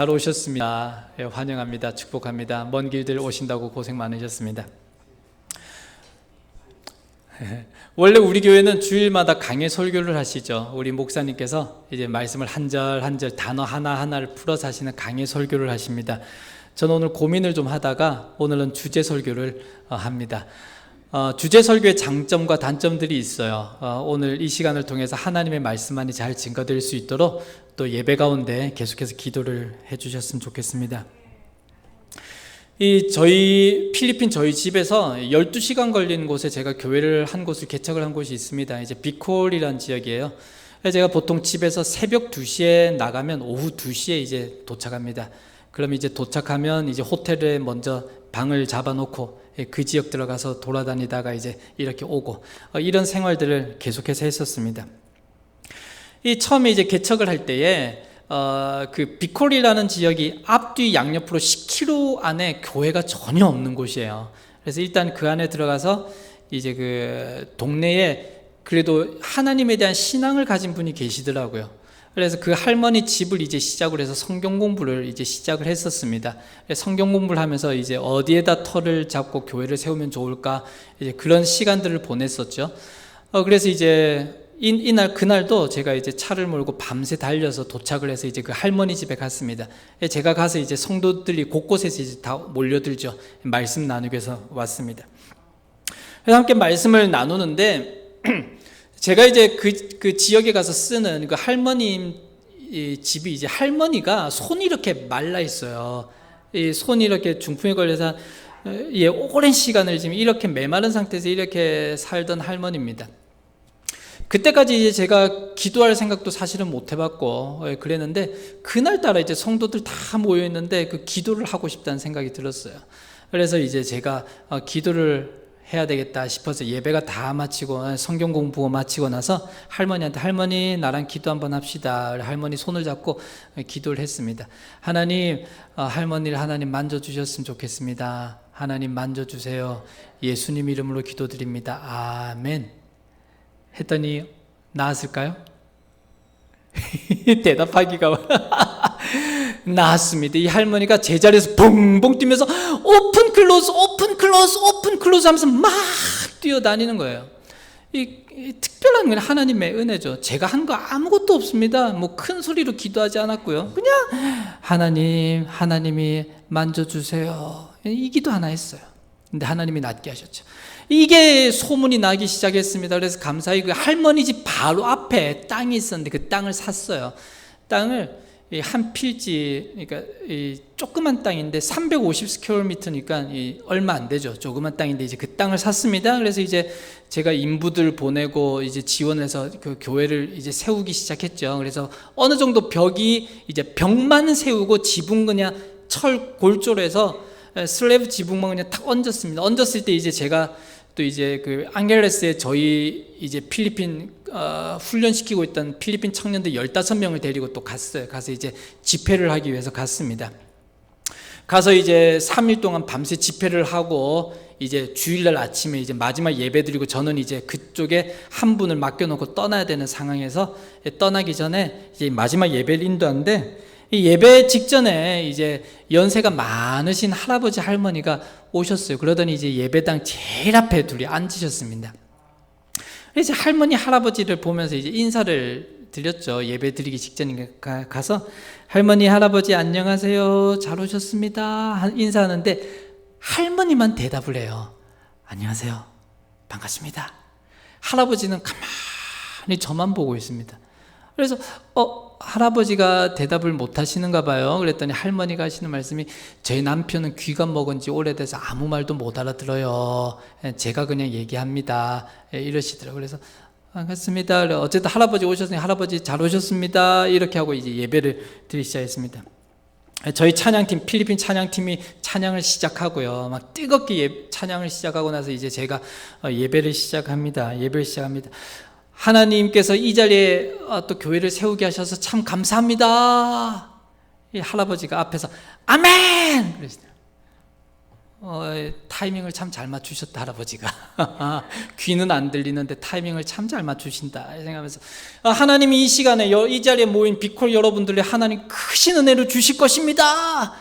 잘 오셨습니다. 예, 환영합니다. 축복합니다. 먼 길들 오신다고 고생 많으셨습니다. 원래 우리 교회는 주일마다 강해 설교를 하시죠. 우리 목사님께서 이제 말씀을 한 절 한 절 단어 하나하나를 풀어서 하시는 강해 설교를 하십니다. 저는 오늘 고민을 좀 하다가 오늘은 주제 설교를 합니다. 주제 설교의 장점과 단점들이 있어요. 오늘 이 시간을 통해서 하나님의 말씀만이 잘 증거될 수 있도록 또 예배 가운데 계속해서 기도를 해주셨으면 좋겠습니다. 저희 필리핀 저희 집에서 12시간 걸리는 곳에 제가 교회를 한 곳을 개척을 한 곳이 있습니다. 이제 비콜이라는 지역이에요. 제가 보통 집에서 새벽 2시에 나가면 오후 2시에 이제 도착합니다. 그럼 이제 도착하면 이제 호텔에 먼저 방을 잡아놓고 그 지역 들어가서 돌아다니다가 이제 이렇게 오고 이런 생활들을 계속해서 했었습니다. 처음에 이제 개척을 할 때에 그 비콜이라는 지역이 앞뒤 양옆으로 10km 안에 교회가 전혀 없는 곳이에요. 그래서 일단 그 안에 들어가서 이제 그 동네에 그래도 하나님에 대한 신앙을 가진 분이 계시더라고요. 그래서 그 할머니 집을 이제 시작을 해서 성경 공부를 이제 시작을 했었습니다. 성경 공부를 하면서 이제 어디에다 터를 잡고 교회를 세우면 좋을까 이제 그런 시간들을 보냈었죠. 그래서 이제 그날도 제가 이제 차를 몰고 밤새 달려서 도착을 해서 이제 그 할머니 집에 갔습니다. 제가 가서 이제 성도들이 곳곳에서 이제 다 몰려들죠. 말씀 나누기 위해서 왔습니다. 그래서 함께 말씀을 나누는데 제가 이제 그 지역에 가서 쓰는 그 할머님 집이 이제 할머니가 손이 이렇게 말라 있어요. 이 손이 이렇게 중풍에 걸려서 오랜 시간을 지금 이렇게 메마른 상태에서 이렇게 살던 할머니입니다. 그때까지 이제 제가 기도할 생각도 사실은 못 해봤고 그랬는데 그날따라 이제 성도들 다 모여 있는데 그 기도를 하고 싶다는 생각이 들었어요. 그래서 이제 제가 기도를 해야 되겠다 싶어서 예배가 다 마치고 성경 공부 마치고 나서 할머니한테 할머니 나랑 기도 한번 합시다. 할머니 손을 잡고 기도를 했습니다. 하나님 할머니를 하나님 만져주셨으면 좋겠습니다. 하나님 만져주세요. 예수님 이름으로 기도드립니다. 아멘 했더니 나았을까요? 대답하기가 나았습니다. 이 할머니가 제자리에서 붕붕 뛰면서 오픈 클로즈 오픈 클로즈 오픈 클로즈 하면서 막 뛰어다니는 거예요. 이 특별한 건 하나님의 은혜죠. 제가 한 거 아무것도 없습니다. 뭐 큰 소리로 기도하지 않았고요. 그냥 하나님이 만져주세요. 이 기도 하나 했어요. 근데 하나님이 낫게 하셨죠. 이게 소문이 나기 시작했습니다. 그래서 감사히 그 할머니 집 바로 앞에 땅이 있었는데 그 땅을 샀어요. 땅을 한 필지, 그러니까 조그만 땅인데 350스퀘어미터니까 얼마 안 되죠. 조그만 땅인데 이제 그 땅을 샀습니다. 그래서 이제 제가 인부들 보내고 이제 지원해서 그 교회를 이제 세우기 시작했죠. 그래서 어느 정도 이제 벽만 세우고 지붕 그냥 철 골조로 해서 슬래브 지붕만 그냥 탁 얹었습니다. 얹었을 때 이제 제가 또 이제 그 앙겔레스에 저희 이제 필리핀 훈련시키고 있던 필리핀 청년들 15명을 데리고 또 갔어요. 가서 이제 집회를 하기 위해서 갔습니다. 가서 이제 3일 동안 밤새 집회를 하고 이제 주일날 아침에 이제 마지막 예배 드리고 저는 이제 그쪽에 한 분을 맡겨놓고 떠나야 되는 상황에서 떠나기 전에 이제 마지막 예배를 인도하는데 이 예배 직전에 이제 연세가 많으신 할아버지 할머니가 오셨어요. 그러더니 이제 예배당 제일 앞에 둘이 앉으셨습니다. 이제 할머니 할아버지를 보면서 이제 인사를 드렸죠. 예배 드리기 직전에 가서 할머니 할아버지 안녕하세요. 잘 오셨습니다. 인사하는데 할머니만 대답을 해요. 안녕하세요. 반갑습니다. 할아버지는 가만히 저만 보고 있습니다. 그래서 할아버지가 대답을 못 하시는가 봐요. 그랬더니 할머니가 하시는 말씀이 저희 남편은 귀가 먹은 지 오래돼서 아무 말도 못 알아들어요. 제가 그냥 얘기합니다. 이러시더라고요. 그래서 반갑습니다. 어쨌든 할아버지 오셨으니 할아버지 잘 오셨습니다. 이렇게 하고 이제 예배를 드리기 시작했습니다. 저희 찬양팀 필리핀 찬양팀이 찬양을 시작하고요. 막 뜨겁게 찬양을 시작하고 나서 이제 제가 예배를 시작합니다. 하나님께서 이 자리에 또 교회를 세우게 하셔서 참 감사합니다. 이 할아버지가 앞에서 아멘! 그러시더라고요. 타이밍을 참 잘 맞추셨다 할아버지가. 귀는 안 들리는데 타이밍을 참 잘 맞추신다 생각하면서 하나님이 이 시간에 이 자리에 모인 비콜 여러분들의 하나님 크신 은혜를 주실 것입니다.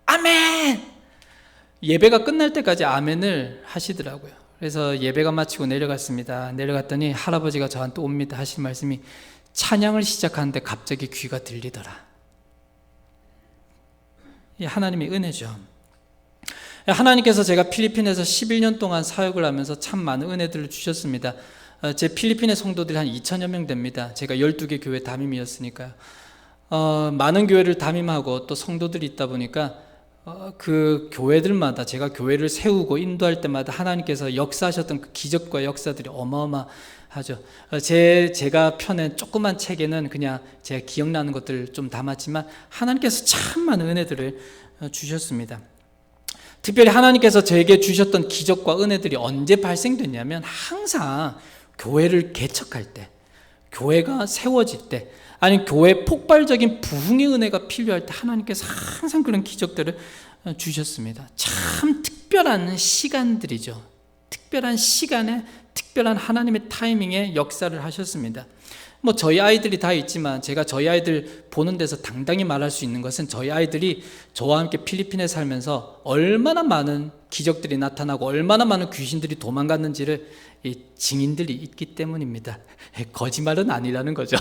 아멘. 예배가 끝날 때까지 아멘을 하시더라고요. 그래서 예배가 마치고 내려갔습니다. 내려갔더니 할아버지가 저한테 옵니다. 하신 말씀이 찬양을 시작하는데 갑자기 귀가 들리더라. 이 하나님의 은혜죠. 하나님께서 제가 필리핀에서 11년 동안 사역을 하면서 참 많은 은혜들을 주셨습니다. 제 필리핀의 성도들이 한 2천여 명 됩니다. 제가 12개 교회 담임이었으니까요. 많은 교회를 담임하고 또 성도들이 있다 보니까 그 교회들마다 제가 교회를 세우고 인도할 때마다 하나님께서 역사하셨던 그 기적과 역사들이 어마어마하죠. 제가 펴낸 조그만 책에는 그냥 제가 기억나는 것들을 좀 담았지만 하나님께서 참 많은 은혜들을 주셨습니다. 특별히 하나님께서 저에게 주셨던 기적과 은혜들이 언제 발생됐냐면 항상 교회를 개척할 때, 교회가 세워질 때, 아니면 교회 폭발적인 부흥의 은혜가 필요할 때 하나님께서 항상 그런 기적들을 주셨습니다. 참 특별한 시간들이죠. 특별한 시간에 특별한 하나님의 타이밍에 역사를 하셨습니다. 저희 아이들이 다 있지만 제가 저희 아이들 보는 데서 당당히 말할 수 있는 것은 저희 아이들이 저와 함께 필리핀에 살면서 얼마나 많은 기적들이 나타나고 얼마나 많은 귀신들이 도망갔는지를 이 증인들이 있기 때문입니다. 거짓말은 아니라는 거죠.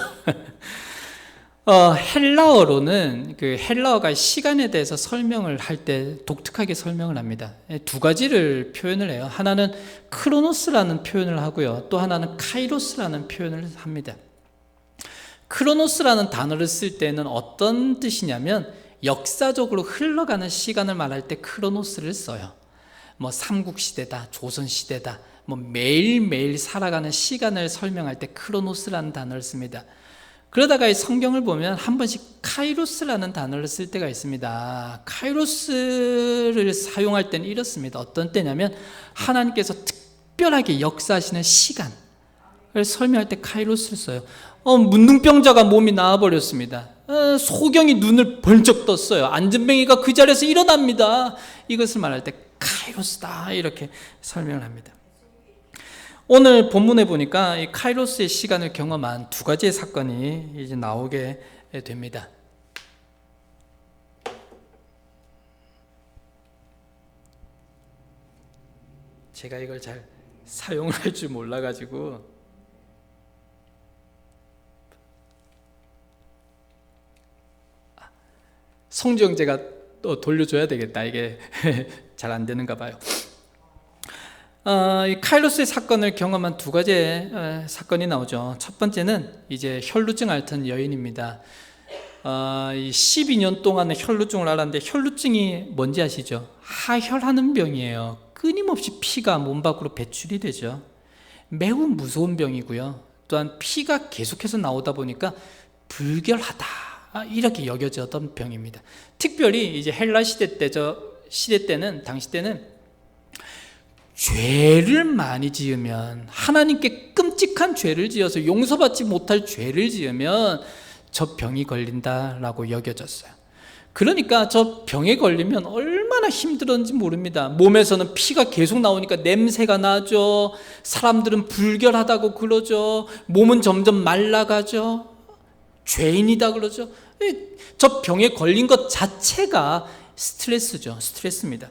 헬라어로는 헬라어가 시간에 대해서 설명을 할 때 독특하게 설명을 합니다. 두 가지를 표현을 해요. 하나는 크로노스라는 표현을 하고요. 또 하나는 카이로스라는 표현을 합니다. 크로노스라는 단어를 쓸 때는 어떤 뜻이냐면 역사적으로 흘러가는 시간을 말할 때 크로노스를 써요. 삼국시대다, 조선시대다, 매일매일 살아가는 시간을 설명할 때 크로노스라는 단어를 씁니다. 그러다가 이 성경을 보면 한 번씩 카이로스라는 단어를 쓸 때가 있습니다. 카이로스를 사용할 때는 이렇습니다. 어떤 때냐면 하나님께서 특별하게 역사하시는 시간을 설명할 때 카이로스를 써요. 문둥병자가 몸이 나와버렸습니다. 소경이 눈을 번쩍 떴어요. 안전뱅이가 그 자리에서 일어납니다. 이것을 말할 때 카이로스다 이렇게 설명을 합니다. 오늘 본문에 보니까 이 카이로스의 시간을 경험한 두 가지의 사건이 이제 나오게 됩니다. 제가 이걸 잘 사용을 할 줄 몰라가지고 송지영제가 또 돌려줘야 되겠다. 이게 잘 안 되는가 봐요. 이 카이로스의 사건을 경험한 두 가지의 사건이 나오죠. 첫 번째는 이제 혈루증 앓던 여인입니다. 이 12년 동안의 혈루증을 앓았는데 혈루증이 뭔지 아시죠? 하혈하는 병이에요. 끊임없이 피가 몸 밖으로 배출이 되죠. 매우 무서운 병이고요. 또한 피가 계속해서 나오다 보니까 불결하다 이렇게 여겨졌던 병입니다. 특별히 이제 헬라 시대 때는 당시 때는 죄를 많이 지으면, 하나님께 끔찍한 죄를 지어서 용서받지 못할 죄를 지으면 저 병이 걸린다라고 여겨졌어요. 그러니까 저 병에 걸리면 얼마나 힘들었는지 모릅니다. 몸에서는 피가 계속 나오니까 냄새가 나죠. 사람들은 불결하다고 그러죠. 몸은 점점 말라가죠. 죄인이다 그러죠. 저 병에 걸린 것 자체가 스트레스죠. 스트레스입니다.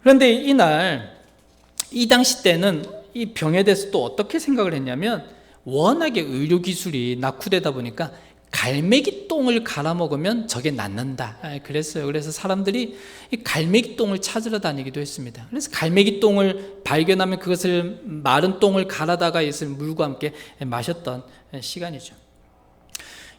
그런데 이 당시 때는 이 병에 대해서 또 어떻게 생각을 했냐면, 워낙에 의료기술이 낙후되다 보니까 갈매기 똥을 갈아 먹으면 저게 낫는다 그랬어요. 그래서 사람들이 이 갈매기 똥을 찾으러 다니기도 했습니다. 그래서 갈매기 똥을 발견하면 그것을 마른 똥을 갈아다가 있을 물과 함께 마셨던 시간이죠.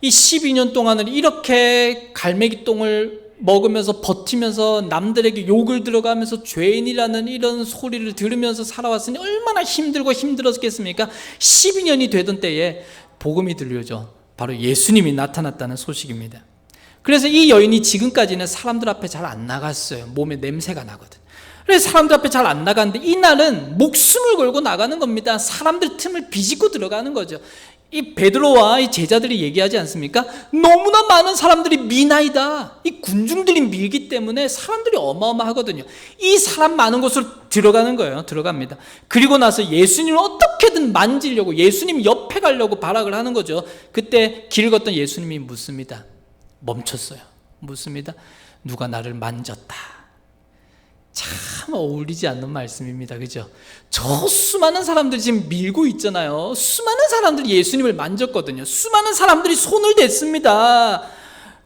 이 12년 동안은 이렇게 갈매기 똥을 먹으면서 버티면서 남들에게 욕을 들어가면서 죄인이라는 이런 소리를 들으면서 살아왔으니 얼마나 힘들고 힘들었겠습니까? 12년이 되던 때에 복음이 들려오죠. 바로 예수님이 나타났다는 소식입니다. 그래서 이 여인이 지금까지는 사람들 앞에 잘 안 나갔어요. 몸에 냄새가 나거든. 그래서 사람들 앞에 잘 안 나갔는데 이날은 목숨을 걸고 나가는 겁니다. 사람들 틈을 비집고 들어가는 거죠. 이 베드로와 이 제자들이 얘기하지 않습니까? 너무나 많은 사람들이 미나이다. 이 군중들이 밀기 때문에 사람들이 어마어마하거든요. 이 사람 많은 곳으로 들어가는 거예요. 들어갑니다. 그리고 나서 예수님을 어떻게든 만지려고, 예수님 옆에 가려고 발악을 하는 거죠. 그때 길 걷던 예수님이 묻습니다. 멈췄어요. 묻습니다. 누가 나를 만졌다. 참 어울리지 않는 말씀입니다. 그죠? 저 수많은 사람들이 지금 밀고 있잖아요. 수많은 사람들이 예수님을 만졌거든요. 수많은 사람들이 손을 댔습니다.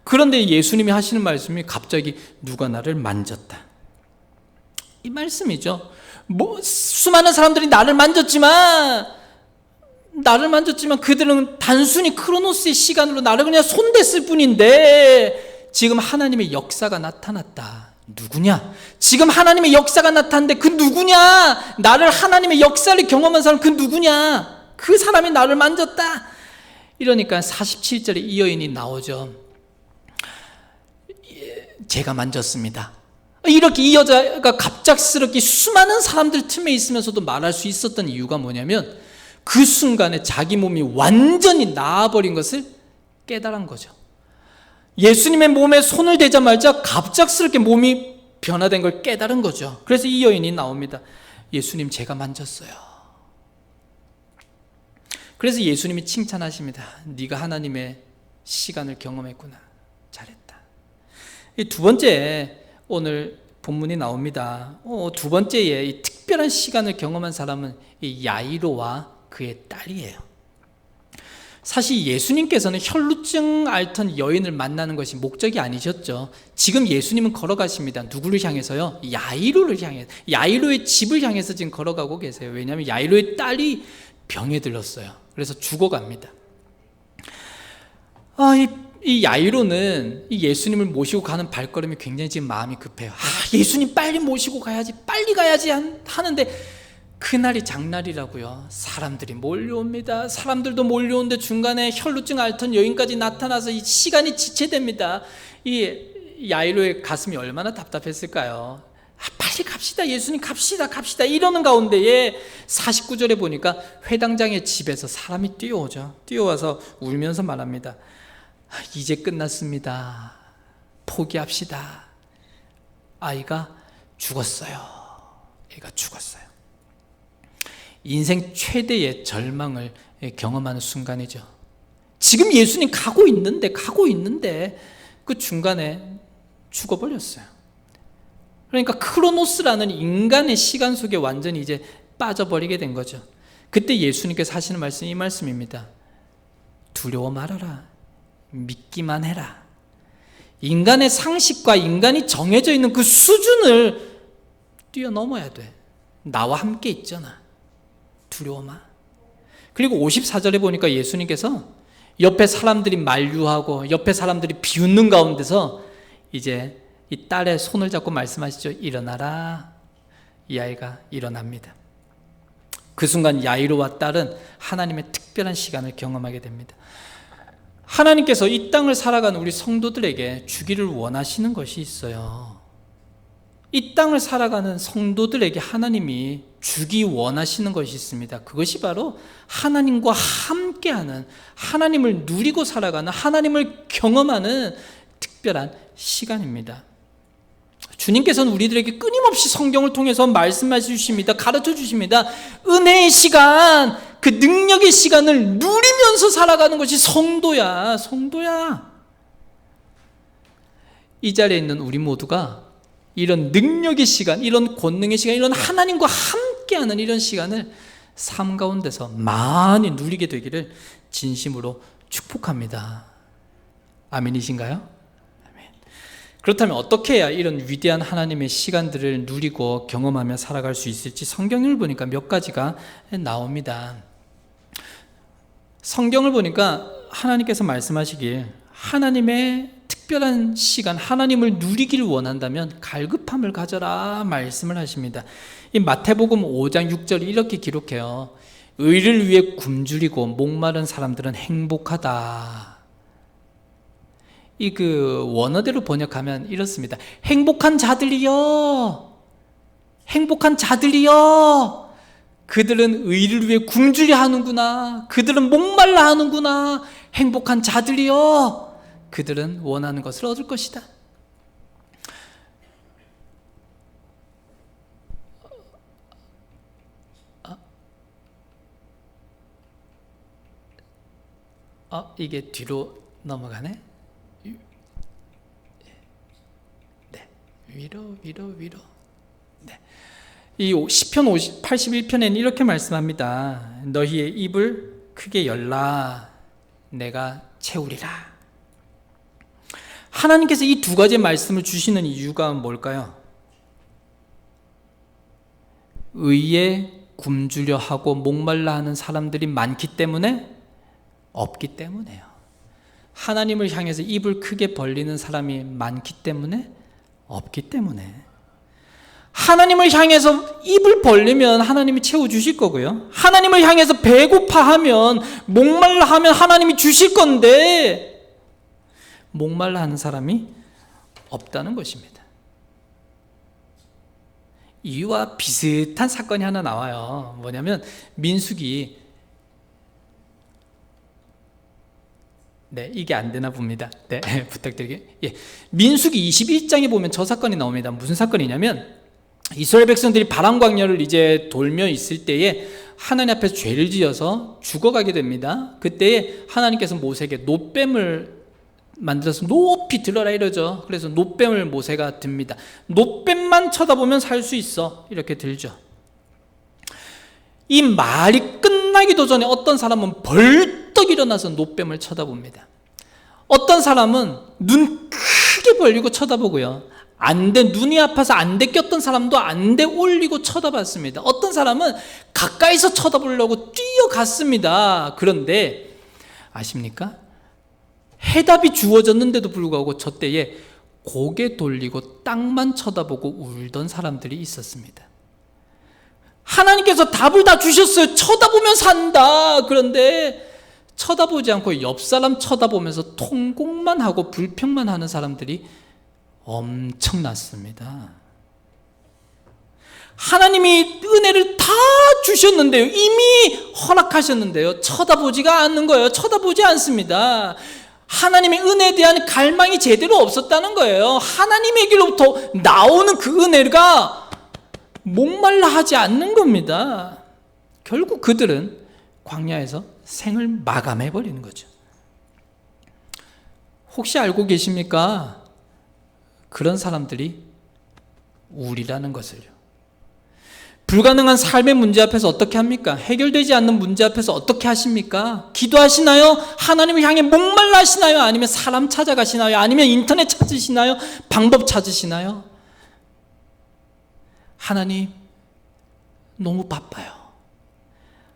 그런데 예수님이 하시는 말씀이 갑자기 누가 나를 만졌다. 이 말씀이죠. 수많은 사람들이 나를 만졌지만 그들은 단순히 크로노스의 시간으로 나를 그냥 손댔을 뿐인데 지금 하나님의 역사가 나타났다. 누구냐? 지금 하나님의 역사가 나타났는데 그 누구냐? 나를 하나님의 역사를 경험한 사람 그 누구냐? 그 사람이 나를 만졌다. 이러니까 47절에 이 여인이 나오죠. 제가 만졌습니다. 이렇게 이 여자가 갑작스럽게 수많은 사람들 틈에 있으면서도 말할 수 있었던 이유가 뭐냐면 그 순간에 자기 몸이 완전히 나아버린 것을 깨달은 거죠. 예수님의 몸에 손을 대자마자 갑작스럽게 몸이 변화된 걸 깨달은 거죠. 그래서 이 여인이 나옵니다. 예수님, 제가 만졌어요. 그래서 예수님이 칭찬하십니다. 네가 하나님의 시간을 경험했구나. 잘했다. 이 두 번째, 오늘 본문이 나옵니다. 두 번째에 이 특별한 시간을 경험한 사람은 이 야이로와 그의 딸이에요. 사실 예수님께서는 혈루증 앓던 여인을 만나는 것이 목적이 아니셨죠. 지금 예수님은 걸어가십니다. 누구를 향해서요? 야이로를 향해, 야이로의 집을 향해서 지금 걸어가고 계세요. 왜냐하면 야이로의 딸이 병에 들렀어요. 그래서 죽어갑니다. 이 야이로는 이 예수님을 모시고 가는 발걸음이 굉장히 지금 마음이 급해요. 예수님 빨리 모시고 가야지, 빨리 가야지 하는데 그날이 장날이라고요. 사람들이 몰려옵니다. 사람들도 몰려오는데 중간에 혈루증 앓던 여인까지 나타나서 이 시간이 지체됩니다. 이 야이로의 가슴이 얼마나 답답했을까요? 빨리 갑시다. 예수님 갑시다. 이러는 가운데에 49절에 보니까 회당장의 집에서 사람이 뛰어오죠. 뛰어와서 울면서 말합니다. 이제 끝났습니다. 포기합시다. 아이가 죽었어요. 애가 죽었어요. 인생 최대의 절망을 경험하는 순간이죠. 지금 예수님 가고 있는데 그 중간에 죽어버렸어요. 그러니까 크로노스라는 인간의 시간 속에 완전히 이제 빠져버리게 된 거죠. 그때 예수님께서 하시는 말씀이 이 말씀입니다. 두려워 말아라. 믿기만 해라. 인간의 상식과 인간이 정해져 있는 그 수준을 뛰어넘어야 돼. 나와 함께 있잖아. 두려워 마. 그리고 54절에 보니까 예수님께서 옆에 사람들이 만류하고 옆에 사람들이 비웃는 가운데서 이제 이 딸의 손을 잡고 말씀하시죠. 일어나라. 이 아이가 일어납니다. 그 순간 야이로와 딸은 하나님의 특별한 시간을 경험하게 됩니다. 하나님께서 이 땅을 살아가는 우리 성도들에게 주기를 원하시는 것이 있어요. 이 땅을 살아가는 성도들에게 하나님이 주기 원하시는 것이 있습니다. 그것이 바로 하나님과 함께하는, 하나님을 누리고 살아가는, 하나님을 경험하는 특별한 시간입니다. 주님께서는 우리들에게 끊임없이 성경을 통해서 말씀해 주십니다. 가르쳐 주십니다. 은혜의 시간, 그 능력의 시간을 누리면서 살아가는 것이 성도야. 이 자리에 있는 우리 모두가 이런 능력의 시간, 이런 권능의 시간, 이런 하나님과 함께하는 이런 시간을 삶 가운데서 많이 누리게 되기를 진심으로 축복합니다. 아멘이신가요? 아멘. 그렇다면 어떻게 해야 이런 위대한 하나님의 시간들을 누리고 경험하며 살아갈 수 있을지 성경을 보니까 몇 가지가 나옵니다. 성경을 보니까 하나님께서 말씀하시길 하나님의 특별한 시간, 하나님을 누리기를 원한다면 갈급함을 가져라 말씀을 하십니다. 이 마태복음 5장 6절 이렇게 기록해요. 의를 위해 굶주리고 목마른 사람들은 행복하다. 이 그 원어대로 번역하면 이렇습니다. 행복한 자들이여 그들은 의를 위해 굶주려 하는구나. 그들은 목말라 하는구나. 행복한 자들이여, 그들은 원하는 것을 얻을 것이다. 이게 뒤로 넘어가네. 네, 위로. 네. 이 시편 81편에는 이렇게 말씀합니다. 너희의 입을 크게 열라, 내가 채우리라. 하나님께서 이 두 가지 말씀을 주시는 이유가 뭘까요? 의에 굶주려 하고 목말라 하는 사람들이 많기 때문에? 없기 때문에요. 하나님을 향해서 입을 크게 벌리는 사람이 많기 때문에? 없기 때문에. 하나님을 향해서 입을 벌리면 하나님이 채워주실 거고요. 하나님을 향해서 배고파하면, 목말라 하면 하나님이 주실 건데, 목말라 하는 사람이 없다는 것입니다. 이와 비슷한 사건이 하나 나와요. 뭐냐면 민수기, 네, 이게 안 되나 봅니다. 네, 부탁드릴게요. 민수기 21장에 보면 저 사건이 나옵니다. 무슨 사건이냐면, 이스라엘 백성들이 바람 광야를 이제 돌며 있을 때에 하나님 앞에서 죄를 지어서 죽어가게 됩니다. 그때에 하나님께서 모세에게 놋뱀을 만들어서 높이 들어라 이러죠. 그래서 놋뱀을 모세가 듭니다. 놋뱀만 쳐다보면 살 수 있어, 이렇게 들죠. 이 말이 끝나기도 전에 어떤 사람은 벌떡 일어나서 놋뱀을 쳐다봅니다. 어떤 사람은 눈 크게 벌리고 쳐다보고요. 눈이 아파서 안대 꼈던 사람도 안대 올리고 쳐다봤습니다. 어떤 사람은 가까이서 쳐다보려고 뛰어갔습니다. 그런데 아십니까? 해답이 주어졌는데도 불구하고 저 때에 고개 돌리고 땅만 쳐다보고 울던 사람들이 있었습니다. 하나님께서 답을 다 주셨어요. 쳐다보면 산다. 그런데 쳐다보지 않고 옆 사람 쳐다보면서 통곡만 하고 불평만 하는 사람들이 엄청났습니다. 하나님이 은혜를 다 주셨는데요, 이미 허락하셨는데요, 쳐다보지가 않는 거예요. 쳐다보지 않습니다. 하나님의 은혜에 대한 갈망이 제대로 없었다는 거예요. 하나님에게로부터 나오는 그 은혜가 목말라 하지 않는 겁니다. 결국 그들은 광야에서 생을 마감해버리는 거죠. 혹시 알고 계십니까? 그런 사람들이 우리라는 것을요. 불가능한 삶의 문제 앞에서 어떻게 합니까? 해결되지 않는 문제 앞에서 어떻게 하십니까? 기도하시나요? 하나님을 향해 목말라 하시나요? 아니면 사람 찾아가시나요? 아니면 인터넷 찾으시나요? 방법 찾으시나요? 하나님, 너무 바빠요.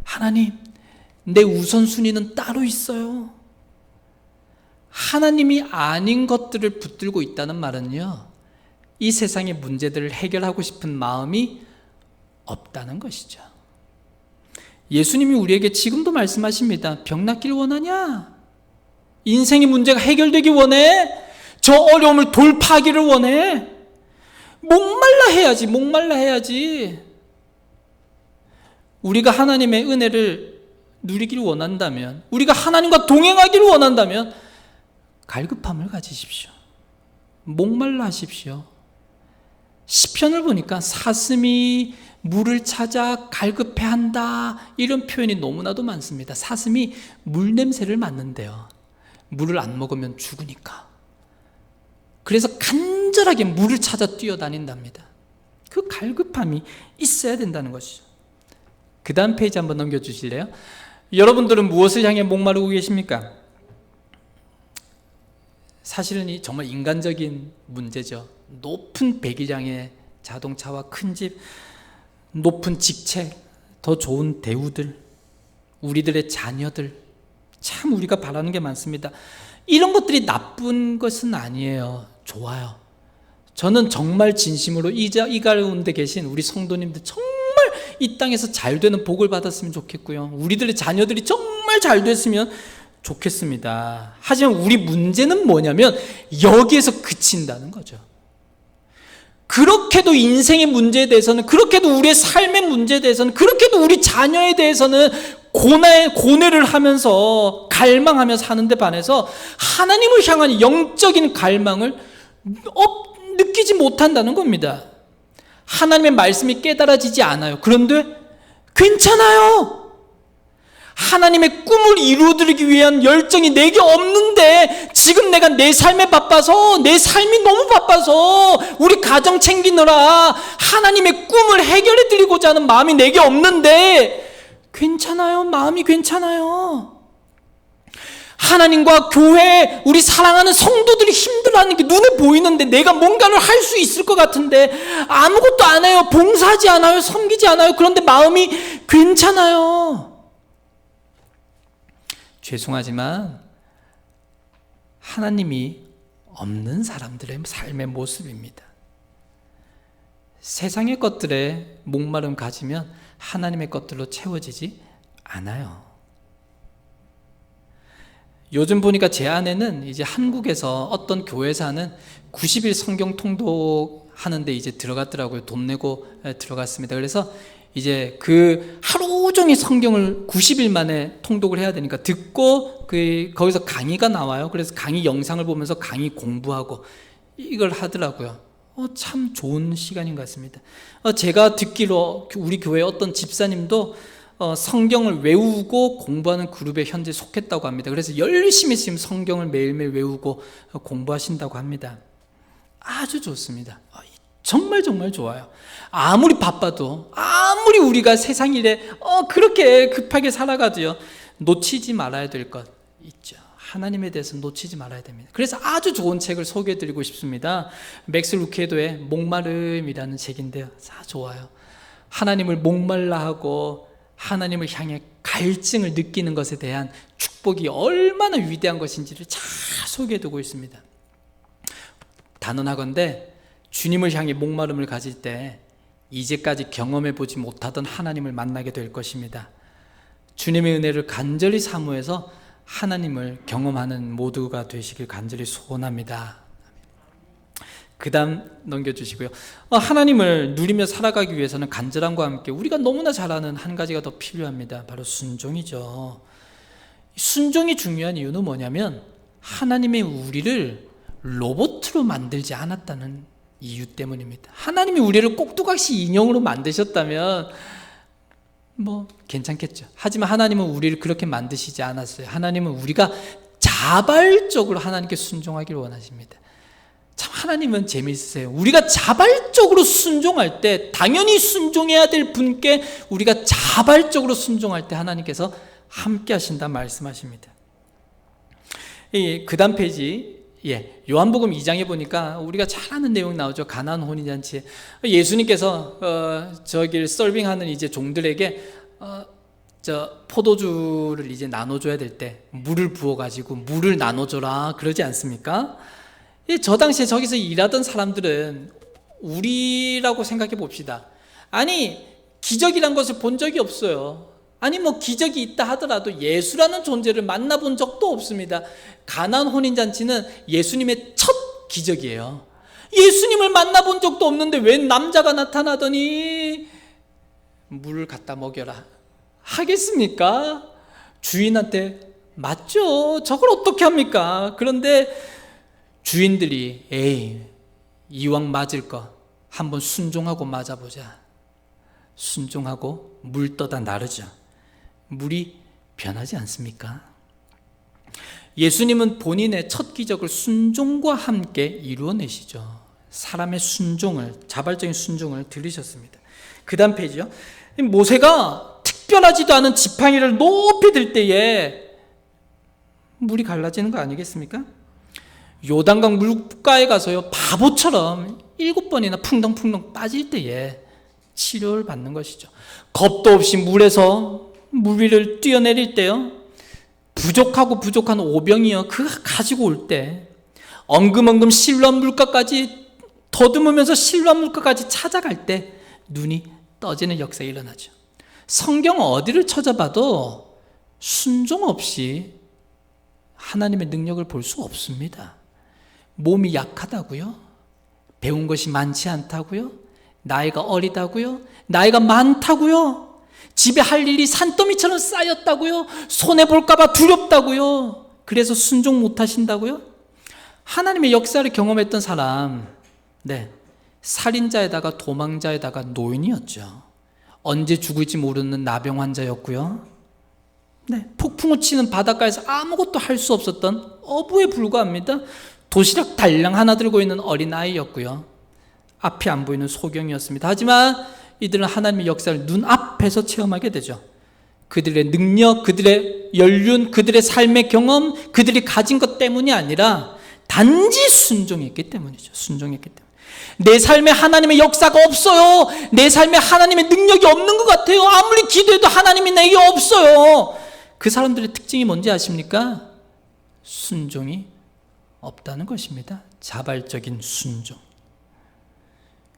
하나님, 내 우선순위는 따로 있어요. 하나님이 아닌 것들을 붙들고 있다는 말은요, 이 세상의 문제들을 해결하고 싶은 마음이 없다는 것이죠. 예수님이 우리에게 지금도 말씀하십니다. 병 낫길 원하냐? 인생의 문제가 해결되기 원해? 저 어려움을 돌파하기를 원해? 목말라 해야지. 우리가 하나님의 은혜를 누리기를 원한다면, 우리가 하나님과 동행하기를 원한다면 갈급함을 가지십시오. 목말라 하십시오. 시편을 보니까 사슴이 물을 찾아 갈급해한다, 이런 표현이 너무나도 많습니다. 사슴이 물 냄새를 맡는데요, 물을 안 먹으면 죽으니까. 그래서 간절하게 물을 찾아 뛰어다닌답니다. 그 갈급함이 있어야 된다는 것이죠. 그 다음 페이지 한번 넘겨주실래요? 여러분들은 무엇을 향해 목마르고 계십니까? 사실은 이 정말 인간적인 문제죠. 높은 배기량의 자동차와 큰 집, 높은 직책, 더 좋은 대우들, 우리들의 자녀들, 참 우리가 바라는 게 많습니다. 이런 것들이 나쁜 것은 아니에요. 좋아요. 저는 정말 진심으로 이 가운데 계신 우리 성도님들 정말 이 땅에서 잘 되는 복을 받았으면 좋겠고요, 우리들의 자녀들이 정말 잘 됐으면 좋겠습니다. 하지만 우리 문제는 뭐냐면 여기에서 그친다는 거죠. 그렇게도 인생의 문제에 대해서는, 그렇게도 우리의 삶의 문제에 대해서는, 그렇게도 우리 자녀에 대해서는 고뇌를 하면서 갈망하면서 하는데 반해서 하나님을 향한 영적인 갈망을 느끼지 못한다는 겁니다. 하나님의 말씀이 깨달아지지 않아요. 그런데 괜찮아요. 하나님의 꿈을 이루어드리기 위한 열정이 내게 없는데, 지금 내가 내 삶에 바빠서, 내 삶이 너무 바빠서 우리 가정 챙기느라 하나님의 꿈을 해결해 드리고자 하는 마음이 내게 없는데 괜찮아요. 마음이 괜찮아요. 하나님과 교회, 우리 사랑하는 성도들이 힘들어하는 게 눈에 보이는데 내가 뭔가를 할 수 있을 것 같은데 아무것도 안 해요. 봉사하지 않아요. 섬기지 않아요. 그런데 마음이 괜찮아요. 죄송하지만 하나님이 없는 사람들의 삶의 모습입니다. 세상의 것들에 목마름 가지면 하나님의 것들로 채워지지 않아요. 요즘 보니까 제 아내는 이제 한국에서 어떤 교회에서 하는 90일 성경 통독 하는데 이제 들어갔더라고요. 돈 내고 들어갔습니다. 그래서 이제 그 하루 종일 성경을 90일 만에 통독을 해야 되니까 듣고 거기서 강의가 나와요. 그래서 강의 영상을 보면서 강의 공부하고 이걸 하더라고요. 참 좋은 시간인 것 같습니다. 제가 듣기로 우리 교회 어떤 집사님도 성경을 외우고 공부하는 그룹에 현재 속했다고 합니다. 그래서 열심히 지금 성경을 매일매일 외우고 공부하신다고 합니다. 아주 좋습니다. 정말 정말 좋아요. 아무리 바빠도, 아무리 우리가 세상 일에 그렇게 급하게 살아가도요, 놓치지 말아야 될 것 있죠. 하나님에 대해서 놓치지 말아야 됩니다. 그래서 아주 좋은 책을 소개해드리고 싶습니다. 맥스 루케도의 목마름이라는 책인데요, 아주 좋아요. 하나님을 목말라 하고 하나님을 향해 갈증을 느끼는 것에 대한 축복이 얼마나 위대한 것인지를 잘 소개해두고 있습니다. 단언하건대 주님을 향해 목마름을 가질 때 이제까지 경험해보지 못하던 하나님을 만나게 될 것입니다. 주님의 은혜를 간절히 사모해서 하나님을 경험하는 모두가 되시길 간절히 소원합니다. 그 다음 넘겨주시고요. 하나님을 누리며 살아가기 위해서는 간절함과 함께 우리가 너무나 잘 아는 한 가지가 더 필요합니다. 바로 순종이죠. 순종이 중요한 이유는 뭐냐면 하나님의 우리를 로봇으로 만들지 않았다는 이유 때문입니다. 하나님이 우리를 꼭두각시 인형으로 만드셨다면 뭐 괜찮겠죠. 하지만 하나님은 우리를 그렇게 만드시지 않았어요. 하나님은 우리가 자발적으로 하나님께 순종하기를 원하십니다. 참 하나님은 재미있으세요. 우리가 자발적으로 순종할 때, 당연히 순종해야 될 분께 우리가 자발적으로 순종할 때 하나님께서 함께 하신다 말씀하십니다. 그 다음 페이지, 요한복음 2장에 보니까 우리가 잘 아는 내용 나오죠. 가나안 혼인잔치에 예수님께서 저기를 서빙하는 이제 종들에게 포도주를 이제 나눠줘야 될 때 물을 부어가지고 물을 나눠줘라 그러지 않습니까? 저 당시에 저기서 일하던 사람들은 우리라고 생각해 봅시다. 아니 기적이란 것을 본 적이 없어요. 아니 뭐 기적이 있다 하더라도 예수라는 존재를 만나본 적도 없습니다. 가나안 혼인잔치는 예수님의 첫 기적이에요. 예수님을 만나본 적도 없는데 웬 남자가 나타나더니 물을 갖다 먹여라 하겠습니까? 주인한테 맞죠? 저걸 어떻게 합니까? 그런데 주인들이 이왕 맞을 거 한번 순종하고 맞아보자. 순종하고 물 떠다 나르죠. 물이 변하지 않습니까? 예수님은 본인의 첫 기적을 순종과 함께 이루어내시죠. 사람의 순종을, 자발적인 순종을 들으셨습니다. 그 다음 페이지요. 모세가 특별하지도 않은 지팡이를 높이 들 때에 물이 갈라지는 거 아니겠습니까? 요단강 물가에 가서요, 바보처럼 7번이나 풍덩풍덩 빠질 때에 치료를 받는 것이죠. 겁도 없이 물에서 물 위를 뛰어내릴 때요, 부족한 오병이요, 그가 가지고 올 때, 엉금엉금 실로암 물가까지 더듬으면서 실로암 물가까지 찾아갈 때 눈이 떠지는 역사가 일어나죠. 성경 어디를 찾아봐도 순종 없이 하나님의 능력을 볼 수 없습니다. 몸이 약하다고요? 배운 것이 많지 않다고요? 나이가 어리다고요? 나이가 많다고요? 집에 할 일이 산더미처럼 쌓였다고요? 손해볼까봐 두렵다고요? 그래서 순종 못하신다고요? 하나님의 역사를 경험했던 사람, 살인자에다가 도망자에다가 노인이었죠. 언제 죽을지 모르는 나병 환자였고요. 폭풍을 치는 바닷가에서 아무것도 할 수 없었던 어부에 불과합니다. 도시락 달랑 하나 들고 있는 어린아이였고요. 앞이 안 보이는 소경이었습니다. 하지만 이들은 하나님의 역사를 눈앞에서 체험하게 되죠. 그들의 능력, 그들의 연륜, 그들의 삶의 경험, 그들이 가진 것 때문이 아니라 단지 순종했기 때문이죠. 순종했기 때문에. 내 삶에 하나님의 역사가 없어요. 내 삶에 하나님의 능력이 없는 것 같아요. 아무리 기도해도 하나님이 내게 없어요. 그 사람들의 특징이 뭔지 아십니까? 순종이 없다는 것입니다. 자발적인 순종.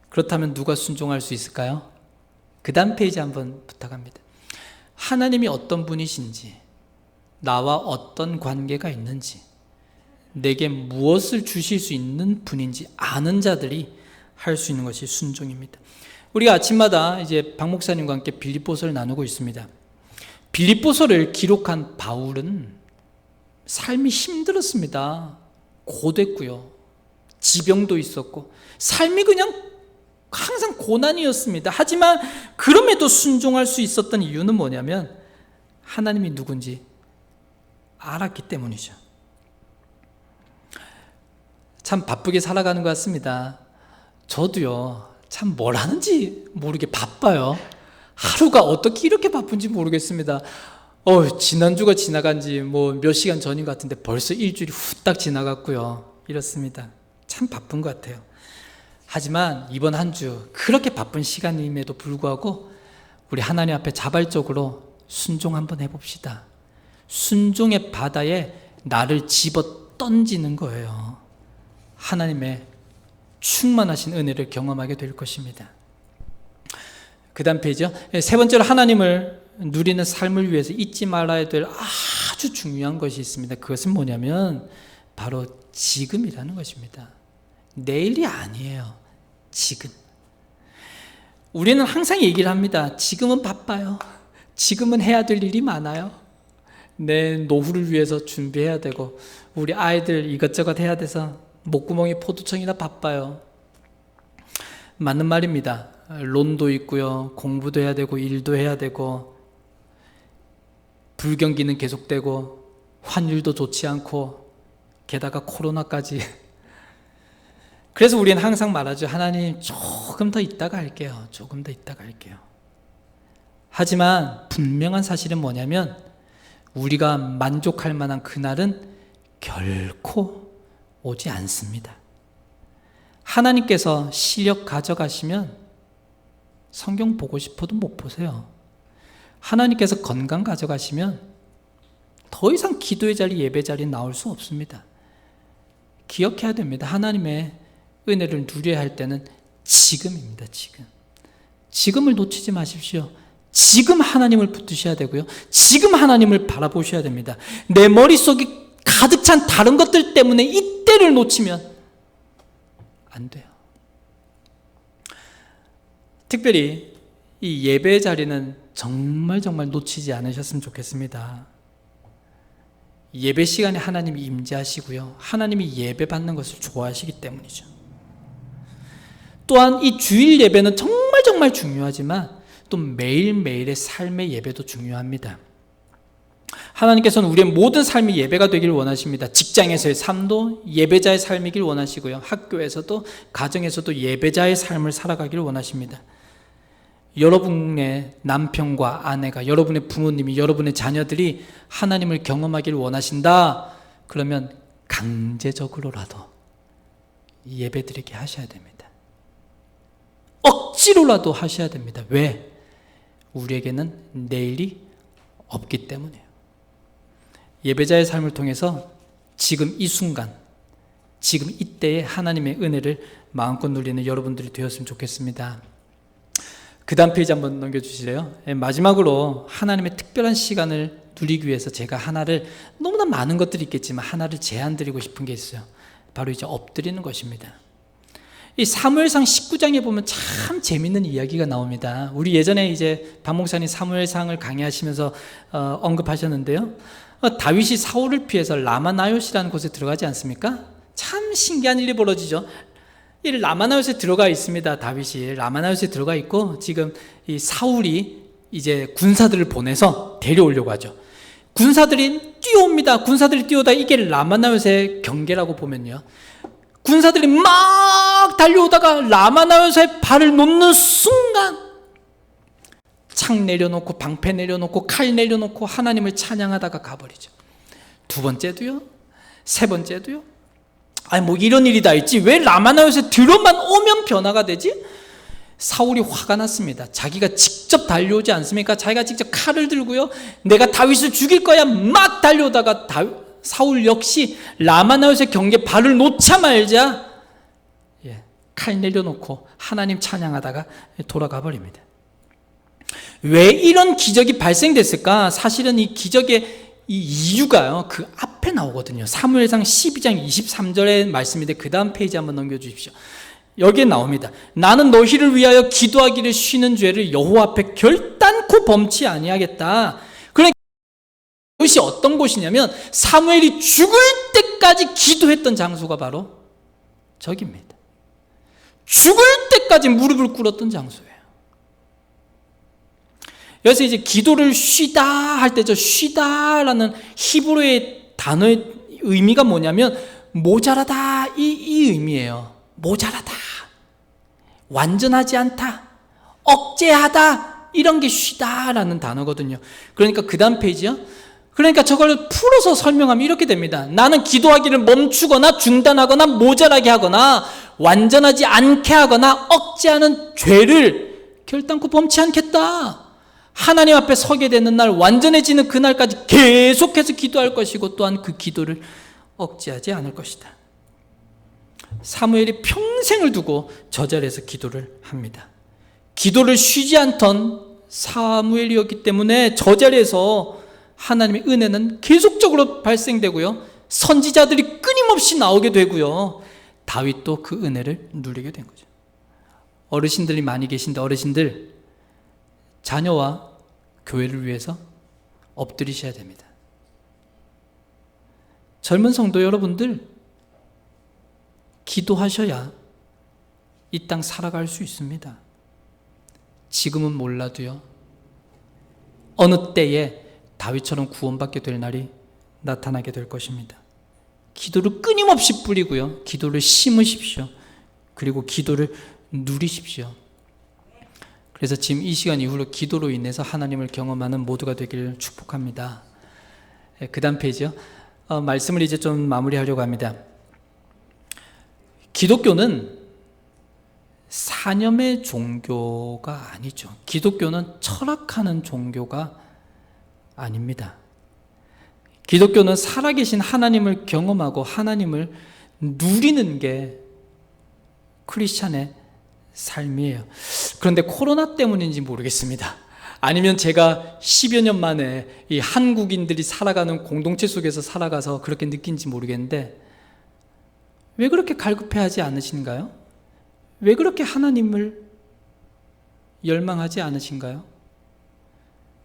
그렇다면 누가 순종할 수 있을까요? 그 다음 페이지 한번 부탁합니다. 하나님이 어떤 분이신지, 나와 어떤 관계가 있는지, 내게 무엇을 주실 수 있는 분인지 아는 자들이 할 수 있는 것이 순종입니다. 우리가 아침마다 이제 박 목사님과 함께 빌립보서를 나누고 있습니다. 빌립보서를 기록한 바울은 삶이 힘들었습니다. 고됐고요. 지병도 있었고 삶이 그냥 항상 고난이었습니다. 하지만 그럼에도 순종할 수 있었던 이유는 뭐냐면 하나님이 누군지 알았기 때문이죠. 참 바쁘게 살아가는 것 같습니다. 저도요, 참 뭘 하는지 모르게 바빠요. 하루가 어떻게 이렇게 바쁜지 모르겠습니다. 지난주가 지나간 지 몇 시간 전인 것 같은데 벌써 일주일이 후딱 지나갔고요. 이렇습니다. 참 바쁜 것 같아요. 하지만 이번 한 주 그렇게 바쁜 시간임에도 불구하고 우리 하나님 앞에 자발적으로 순종 한번 해봅시다. 순종의 바다에 나를 집어 던지는 거예요. 하나님의 충만하신 은혜를 경험하게 될 것입니다. 그 다음 페이지요. 세 번째로 하나님을 누리는 삶을 위해서 잊지 말아야 될 아주 중요한 것이 있습니다. 그것은 뭐냐면 바로 지금이라는 것입니다. 내일이 아니에요. 지금. 우리는 항상 얘기를 합니다. 지금은 바빠요. 지금은 해야 될 일이 많아요. 내 노후를 위해서 준비해야 되고 우리 아이들 이것저것 해야 돼서 목구멍이 포도청이라 바빠요. 맞는 말입니다. 론도 있고요. 공부도 해야 되고 일도 해야 되고 불경기는 계속되고 환율도 좋지 않고 게다가 코로나까지. 그래서 우리는 항상 말하죠. 하나님 조금 더 있다가 할게요. 조금 더 있다가 할게요. 하지만 분명한 사실은 뭐냐면 우리가 만족할 만한 그날은 결코 오지 않습니다. 하나님께서 실력 가져가시면 성경 보고 싶어도 못 보세요. 하나님께서 건강 가져가시면 더 이상 기도의 자리, 예배 자리 나올 수 없습니다. 기억해야 됩니다. 하나님의 은혜를 누려야 할 때는 지금입니다. 지금. 지금을 놓치지 마십시오. 지금 하나님을 붙드셔야 되고요. 지금 하나님을 바라보셔야 됩니다. 내 머릿속에 가득 찬 다른 것들 때문에 이때를 놓치면 안 돼요. 특별히 이 예배 자리는 정말 놓치지 않으셨으면 좋겠습니다. 예배 시간에 하나님이 임재하시고요. 하나님이 예배 받는 것을 좋아하시기 때문이죠. 또한 이 주일 예배는 정말 중요하지만 또 매일매일의 삶의 예배도 중요합니다. 하나님께서는 우리의 모든 삶이 예배가 되기를 원하십니다. 직장에서의 삶도 예배자의 삶이길 원하시고요. 학교에서도 가정에서도 예배자의 삶을 살아가기를 원하십니다. 여러분의 남편과 아내가, 여러분의 부모님이, 여러분의 자녀들이 하나님을 경험하기를 원하신다. 그러면 강제적으로라도 예배드리게 하셔야 됩니다. 억지로라도 하셔야 됩니다. 왜? 우리에게는 내일이 없기 때문이에요. 예배자의 삶을 통해서 지금 이 순간, 지금 이때에 하나님의 은혜를 마음껏 누리는 여러분들이 되었으면 좋겠습니다. 그 다음 페이지 한번 넘겨주실래요? 마지막으로 하나님의 특별한 시간을 누리기 위해서 제가 하나를, 너무나 많은 것들이 있겠지만 하나를 제안 드리고 싶은 게 있어요. 바로 이제 엎드리는 것입니다. 이 사무엘상 19장에 보면 참 재밌는 이야기가 나옵니다. 우리 예전에 이제 박 목사님 사무엘상을 강의하시면서 언급하셨는데요. 다윗이 사울을 피해서 라마나요시라는 곳에 들어가지 않습니까? 참 신기한 일이 벌어지죠. 이 라마나요시에 들어가 있습니다. 다윗이 라마나요시에 들어가 있고, 지금 이 사울이 이제 군사들을 보내서 데려오려고 하죠. 군사들이 뛰어옵니다. 군사들이 뛰어오다, 이게 라마나요시의 경계라고 보면요, 군사들이 막 달려오다가 라마나요시에 발을 놓는 순간 창 내려놓고 방패 내려놓고 칼 내려놓고 하나님을 찬양하다가 가버리죠. 두 번째도요, 세 번째도요. 아니 뭐 이런 일이 다 있지, 왜 라마나요시에 들어만 오면 변화가 되지? 사울이 화가 났습니다. 자기가 직접 달려오지 않습니까? 자기가 직접 칼을 들고요, 내가 다윗을 죽일 거야 막 달려오다가 사울 역시 라마나요시의 경계에 발을 놓자 말자 칼 내려놓고 하나님 찬양하다가 돌아가 버립니다. 왜 이런 기적이 발생됐을까? 사실은 이 기적의 이 이유가요, 그 앞에 나오거든요. 사무엘상 12장 23절의 말씀인데 그 다음 페이지 한번 넘겨주십시오. 여기에 나옵니다. 나는 너희를 위하여 기도하기를 쉬는 죄를 여호와 앞에 결단코 범치 아니하겠다. 그러니까 이것이 어떤 곳이냐면 사무엘이 죽을 때까지 기도했던 장소가 바로 저기입니다. 죽을 때까지 무릎을 꿇었던 장소예요. 여기서 이제 기도를 쉬다 할 때 저 쉬다라는 히브리어의 단어의 의미가 뭐냐면 모자라다, 이 의미예요. 모자라다, 완전하지 않다, 억제하다, 이런 게 쉬다라는 단어거든요. 그러니까 그 다음 페이지요. 그러니까 저걸 풀어서 설명하면 이렇게 됩니다. 나는 기도하기를 멈추거나 중단하거나 모자라게 하거나 완전하지 않게 하거나 억제하는 죄를 결단코 범치 않겠다. 하나님 앞에 서게 되는 날, 완전해지는 그날까지 계속해서 기도할 것이고 또한 그 기도를 억제하지 않을 것이다. 사무엘이 평생을 두고 저 자리에서 기도를 합니다. 기도를 쉬지 않던 사무엘이었기 때문에 저 자리에서 하나님의 은혜는 계속적으로 발생되고요, 선지자들이 끊임없이 나오게 되고요, 다윗도 그 은혜를 누리게 된 거죠. 어르신들이 많이 계신데, 어르신들 자녀와 교회를 위해서 엎드리셔야 됩니다. 젊은 성도 여러분들, 기도하셔야 이 땅 살아갈 수 있습니다. 지금은 몰라도요, 어느 때에 다윗처럼 구원받게 될 날이 나타나게 될 것입니다. 기도를 끊임없이 뿌리고요, 기도를 심으십시오. 그리고 기도를 누리십시오. 그래서 지금 이 시간 이후로 기도로 인해서 하나님을 경험하는 모두가 되기를 축복합니다. 그 다음 페이지요. 말씀을 이제 좀 마무리하려고 합니다. 기독교는 사념의 종교가 아니죠. 기독교는 철학하는 종교가 아닙니다. 기독교는 살아계신 하나님을 경험하고 하나님을 누리는 게 크리스찬의 삶이에요. 그런데 코로나 때문인지 모르겠습니다. 아니면 제가 10여 년 만에 이 한국인들이 살아가는 공동체 속에서 살아가서 그렇게 느낀지 모르겠는데, 왜 그렇게 갈급해하지 않으신가요? 왜 그렇게 하나님을 열망하지 않으신가요?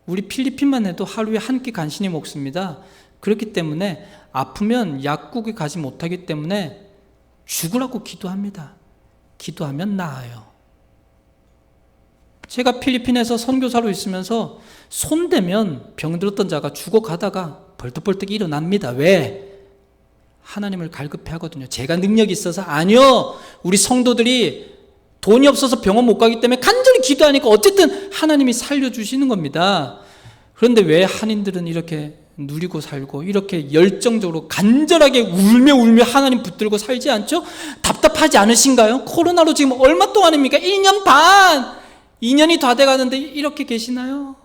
우리 필리핀만 해도 하루에 한 끼 간신히 먹습니다. 그렇기 때문에 아프면 약국에 가지 못하기 때문에 죽으라고 기도합니다. 기도하면 나아요. 제가 필리핀에서 선교사로 있으면서 손대면 병들었던 자가 죽어가다가 벌떡벌떡 일어납니다. 왜? 하나님을 갈급해 하거든요. 제가 능력이 있어서? 아니요. 우리 성도들이 돈이 없어서 병원 못 가기 때문에 간절히 기도하니까 어쨌든 하나님이 살려주시는 겁니다. 그런데 왜 한인들은 이렇게 누리고 살고 이렇게 열정적으로 간절하게 울며 하나님 붙들고 살지 않죠? 답답하지 않으신가요? 코로나로 지금 얼마 동안입니까? 1년 반! 2년이 다 돼가는데 이렇게 계시나요?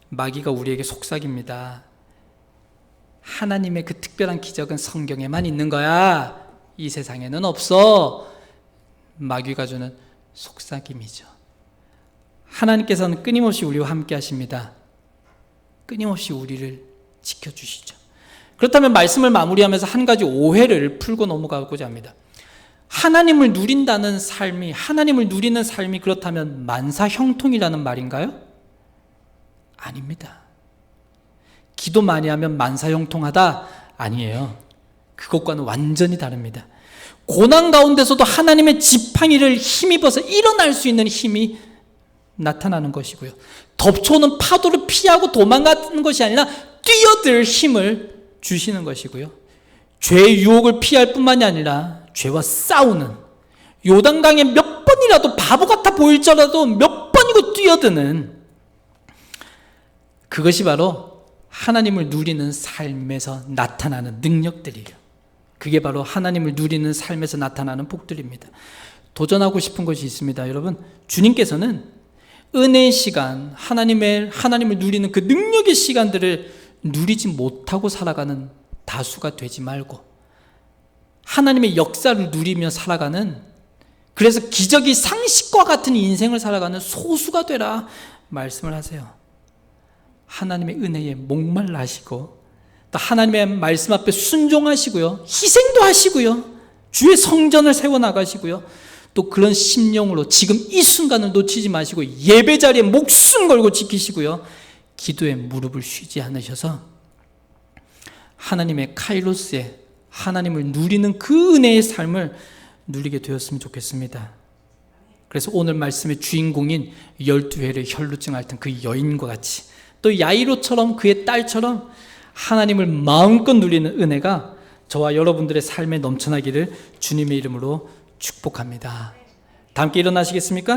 마귀가 우리에게 속삭입니다. 하나님의 그 특별한 기적은 성경에만 있는 거야. 이 세상에는 없어. 마귀가 주는 속삭임이죠. 하나님께서는 끊임없이 우리와 함께 하십니다. 끊임없이 우리를 지켜주시죠. 그렇다면 말씀을 마무리하면서 한 가지 오해를 풀고 넘어가고자 합니다. 하나님을 누린다는 삶이, 하나님을 누리는 삶이 그렇다면 만사형통이라는 말인가요? 아닙니다. 기도 많이 하면 만사형통하다? 아니에요. 그것과는 완전히 다릅니다. 고난 가운데서도 하나님의 지팡이를 힘입어서 일어날 수 있는 힘이 나타나는 것이고요. 덮쳐오는 파도를 피하고 도망가는 것이 아니라 뛰어들 힘을 주시는 것이고요. 죄의 유혹을 피할 뿐만이 아니라 죄와 싸우는, 요단강에 몇 번이라도 바보 같아 보일지라도 몇 번이고 뛰어드는, 그것이 바로 하나님을 누리는 삶에서 나타나는 능력들이에요. 그게 바로 하나님을 누리는 삶에서 나타나는 복들입니다. 도전하고 싶은 것이 있습니다. 여러분, 주님께서는 은혜의 시간, 하나님을 누리는 그 능력의 시간들을 누리지 못하고 살아가는 다수가 되지 말고 하나님의 역사를 누리며 살아가는, 그래서 기적이 상식과 같은 인생을 살아가는 소수가 되라 말씀을 하세요. 하나님의 은혜에 목말라 하시고 또 하나님의 말씀 앞에 순종하시고요, 희생도 하시고요, 주의 성전을 세워나가시고요, 또 그런 심령으로 지금 이 순간을 놓치지 마시고 예배 자리에 목숨 걸고 지키시고요, 기도에 무릎을 쉬지 않으셔서 하나님의 카이로스에 하나님을 누리는 그 은혜의 삶을 누리게 되었으면 좋겠습니다. 그래서 오늘 말씀의 주인공인 12회를 혈루증 앓던 그 여인과 같이, 또 야이로처럼 그의 딸처럼 하나님을 마음껏 누리는 은혜가 저와 여러분들의 삶에 넘쳐나기를 주님의 이름으로 축복합니다. 다 함께 일어나시겠습니까?